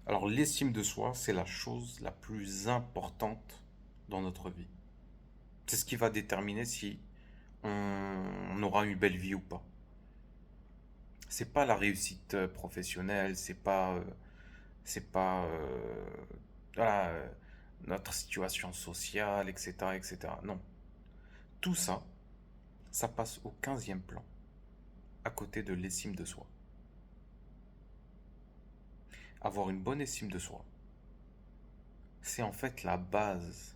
Alors, l'estime de soi, c'est la chose la plus importante dans notre vie. C'est ce qui va déterminer si on aura une belle vie ou pas. C'est pas la réussite professionnelle, c'est pas voilà, notre situation sociale, etc., etc. Non, tout ça, ça passe au 15e plan, à côté de l'estime de soi. Avoir une bonne estime de soi, c'est en fait la base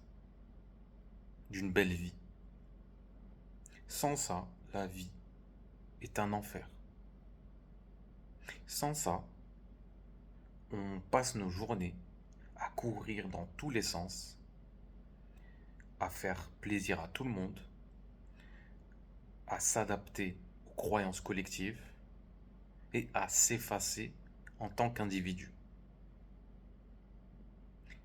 d'une belle vie. Sans ça, la vie est un enfer. Sans ça, on passe nos journées à courir dans tous les sens, à faire plaisir à tout le monde, à s'adapter aux croyances collectives et à s'effacer en tant qu'individu.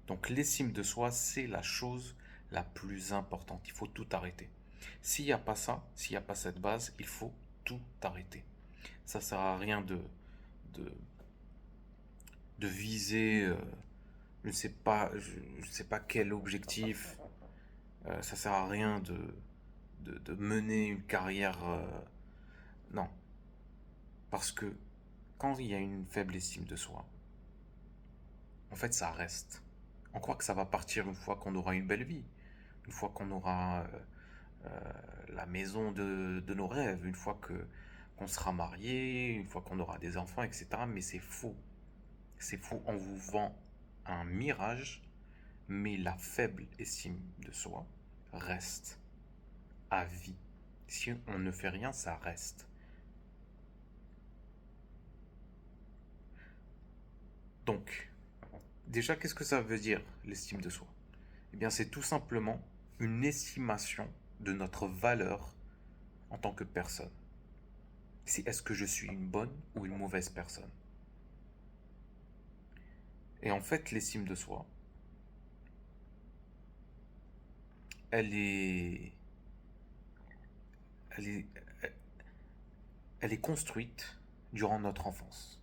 Donc l'estime de soi, c'est la chose la plus importante. Il faut tout arrêter. S'il n'y a pas ça, s'il n'y a pas cette base, il faut tout arrêter. Ça sert à rien de, de viser, je ne sais pas quel objectif. Ça sert à rien de mener une carrière. Non. Parce que quand il y a une faible estime de soi, en fait, ça reste. On croit que ça va partir une fois qu'on aura une belle vie, une fois qu'on aura la maison de nos rêves, une fois que qu'on sera marié, une fois qu'on aura des enfants, etc. Mais c'est faux. C'est faux. On vous vend un mirage, mais la faible estime de soi reste à vie. Si on ne fait rien, ça reste. Donc, déjà, qu'est-ce que ça veut dire l'estime de soi? Eh bien, c'est tout simplement une estimation de notre valeur en tant que personne. C'est est-ce que je suis une bonne ou une mauvaise personne? Et en fait, l'estime de soi, elle est, elle est, elle est construite durant notre enfance.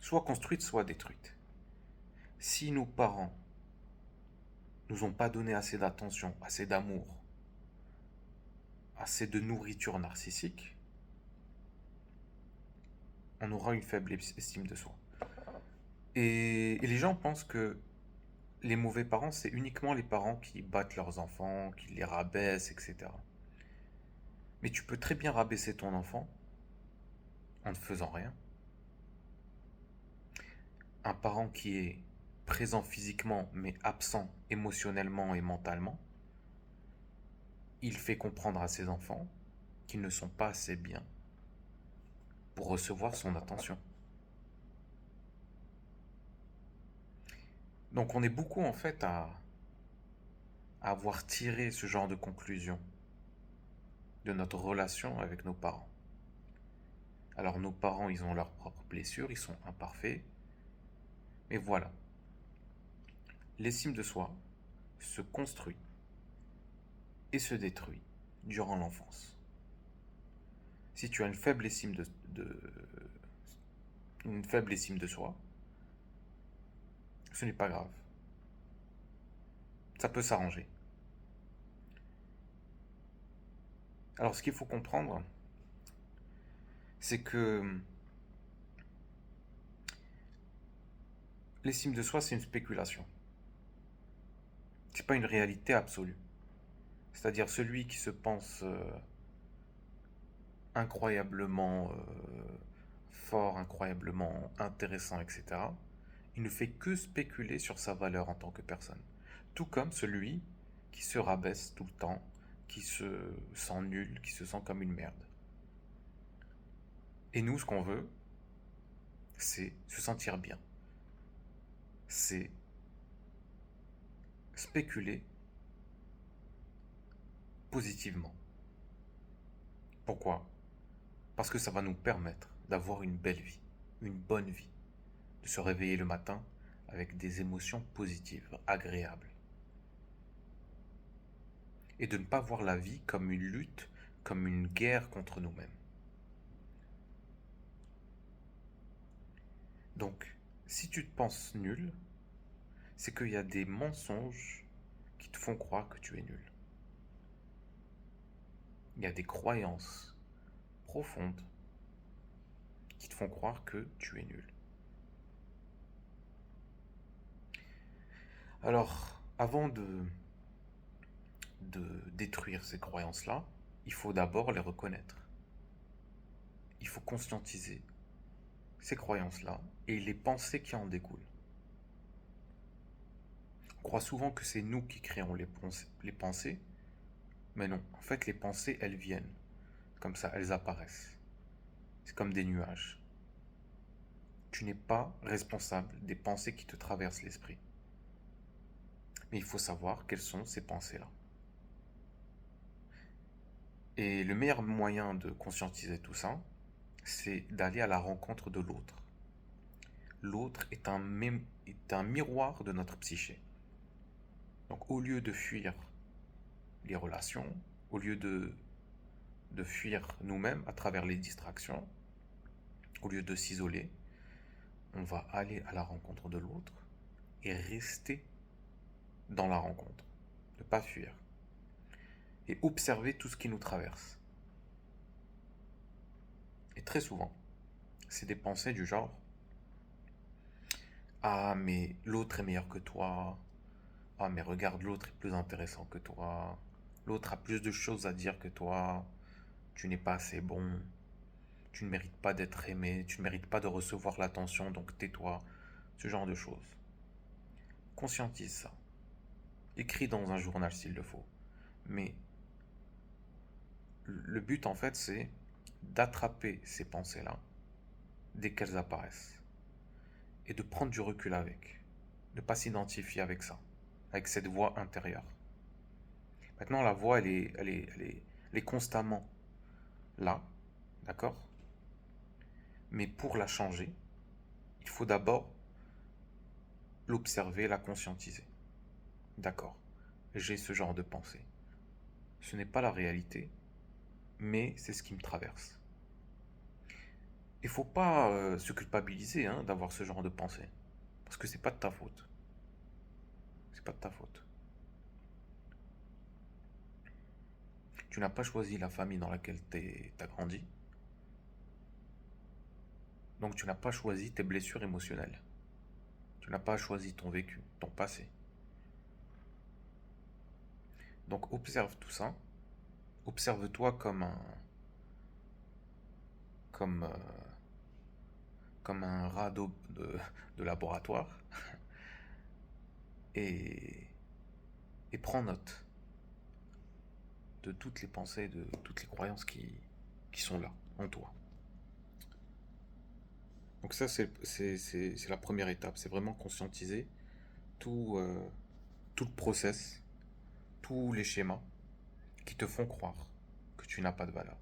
Soit construite, soit détruite. Si nos parents nous ont pas donné assez d'attention, assez d'amour, assez de nourriture narcissique, on aura une faible estime de soi. Et les gens pensent que les mauvais parents, c'est uniquement les parents qui battent leurs enfants, qui les rabaissent, etc. Mais tu peux très bien rabaisser ton enfant en ne faisant rien. Un parent qui est présent physiquement mais absent émotionnellement et mentalement, il fait comprendre à ses enfants qu'ils ne sont pas assez bien pour recevoir son attention. Donc on est beaucoup en fait à avoir tiré ce genre de conclusion de notre relation avec nos parents. Alors nos parents, ils ont leurs propres blessures, ils sont imparfaits, mais voilà, l'estime de soi se construit et se détruit durant l'enfance. Si tu as une faible estime de soi, ce n'est pas grave. Ça peut s'arranger. Alors ce qu'il faut comprendre, c'est que l'estime de soi, c'est une spéculation. C'est pas une réalité absolue. C'est-à-dire celui qui se pense incroyablement fort, incroyablement intéressant, etc., il ne fait que spéculer sur sa valeur en tant que personne. Tout comme celui qui se rabaisse tout le temps, qui se sent nul, qui se sent comme une merde. Et nous, ce qu'on veut, c'est se sentir bien. C'est spéculer positivement. Pourquoi? Parce que ça va nous permettre d'avoir une belle vie, une bonne vie, de se réveiller le matin avec des émotions positives, agréables. Et de ne pas voir la vie comme une lutte, comme une guerre contre nous-mêmes. Donc, Si tu te penses nul, c'est qu'il y a des mensonges qui te font croire que tu es nul. Il y a des croyances profondes qui te font croire que tu es nul. Alors, avant de détruire ces croyances-là, il faut d'abord les reconnaître. Il faut conscientiser ces croyances-là et les pensées qui en découlent. On croit souvent que c'est nous qui créons les pensées, mais non, en fait les pensées, elles viennent, comme ça, elles apparaissent. C'est comme des nuages. Tu n'es pas responsable des pensées qui te traversent l'esprit. Mais il faut savoir quelles sont ces pensées-là. Et le meilleur moyen de conscientiser tout ça, c'est d'aller à la rencontre de l'autre. L'autre est un miroir de notre psyché. Donc au lieu de fuir les relations, au lieu de fuir nous-mêmes à travers les distractions, au lieu de s'isoler, on va aller à la rencontre de l'autre et rester dans la rencontre, ne pas fuir, et observer tout ce qui nous traverse. Et très souvent, c'est des pensées du genre: ah, mais l'autre est meilleur que toi. Ah, mais regarde, l'autre est plus intéressant que toi. L'autre a plus de choses à dire que toi. Tu n'es pas assez bon. Tu ne mérites pas d'être aimé. Tu ne mérites pas de recevoir l'attention, donc tais-toi. Ce genre de choses. Conscientise ça. Écris dans un journal s'il le faut. Mais le but, en fait, c'est d'attraper ces pensées-là dès qu'elles apparaissent et de prendre du recul avec. Ne pas s'identifier avec ça, avec cette voix intérieure. Maintenant, la voix, elle est constamment là, d'accord? Mais pour la changer, il faut d'abord l'observer, la conscientiser. D'accord, j'ai ce genre de pensée. Ce n'est pas la réalité, mais c'est ce qui me traverse. Il ne faut pas se culpabiliser d'avoir ce genre de pensée, parce que c'est pas de ta faute. C'est pas de ta faute. Tu n'as pas choisi la famille dans laquelle tu as grandi, donc tu n'as pas choisi tes blessures émotionnelles. Tu n'as pas choisi ton vécu, ton passé. Donc observe tout ça. Observe-toi comme, comme un rat de laboratoire et, et prends note de toutes les pensées, de toutes les croyances qui sont là, en toi. Donc ça, c'est la première étape. C'est vraiment conscientiser tout, tout le process, tous les schémas qui te font croire que tu n'as pas de valeur.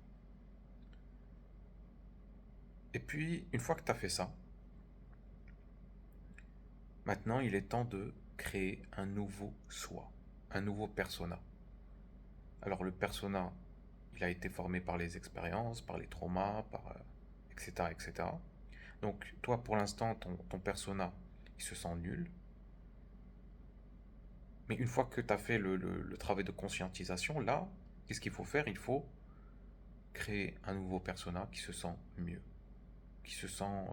Et puis, une fois que tu as fait ça, maintenant, il est temps de créer un nouveau soi, un nouveau persona. Alors le persona, il a été formé par les expériences, par les traumas, etc., etc. Donc toi, pour l'instant, ton persona, il se sent nul. Mais une fois que tu as fait le travail de conscientisation, là, qu'est-ce qu'il faut faire? Il faut créer un nouveau persona qui se sent mieux, qui se sent,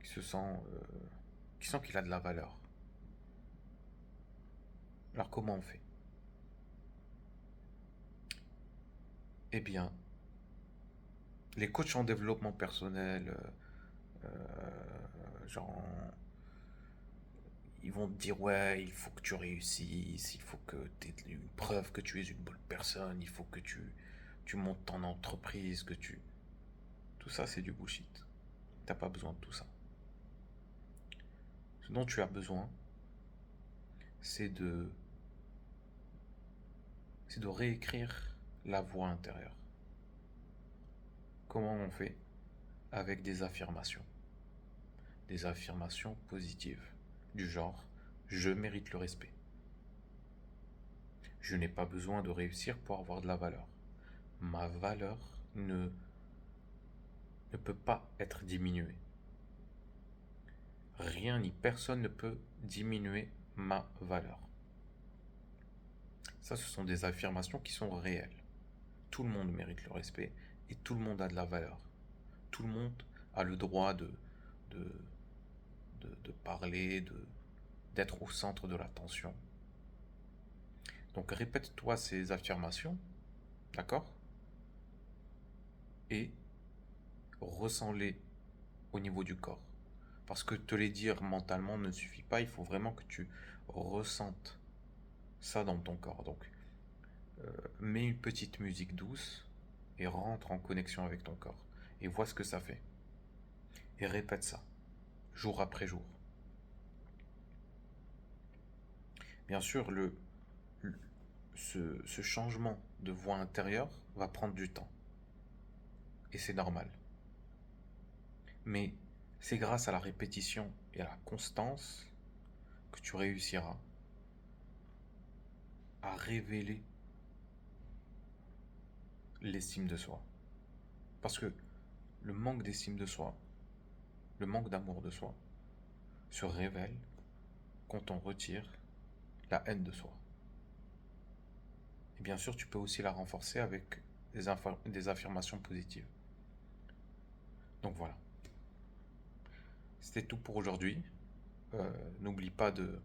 qui se sent, qui sent qu'il a de la valeur. Alors comment on fait? Eh bien, les coachs en développement personnel, genre, ils vont te dire ouais, il faut que tu réussisses, il faut que tu aies une preuve que tu es une bonne personne, il faut que tu montes ton entreprise, que tu... Tout ça, c'est du bullshit. T'as pas besoin de tout ça. Ce dont tu as besoin, c'est de, c'est de réécrire la voix intérieure. Comment on fait? Avec des affirmations. Des affirmations positives. Du genre, je mérite le respect. Je n'ai pas besoin de réussir pour avoir de la valeur. Ma valeur ne peut pas être diminuée. Rien ni personne ne peut diminuer ma valeur. Ça, ce sont des affirmations qui sont réelles. Tout le monde mérite le respect et tout le monde a de la valeur. Tout le monde a le droit de, de parler, d'être au centre de l'attention. Donc répète-toi ces affirmations, d'accord? Et ressens-les au niveau du corps. Parce que te les dire mentalement ne suffit pas, il faut vraiment que tu ressentes ça dans ton corps. Donc mets une petite musique douce et rentre en connexion avec ton corps. Et vois ce que ça fait. Et répète ça, jour après jour. Bien sûr, ce changement de voix intérieure va prendre du temps. Et c'est normal. Mais c'est grâce à la répétition et à la constance que tu réussiras à révéler l'estime de soi. Parce que le manque d'estime de soi, le manque d'amour de soi, se révèle quand on retire la haine de soi. Et bien sûr, tu peux aussi la renforcer avec des affirmations positives. Donc voilà, c'était tout pour aujourd'hui. N'oublie pas de,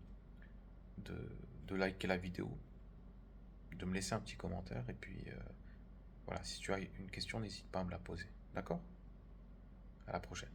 de liker la vidéo, de me laisser un petit commentaire. Et puis voilà, si tu as une question, n'hésite pas à me la poser. D'accord? À la prochaine.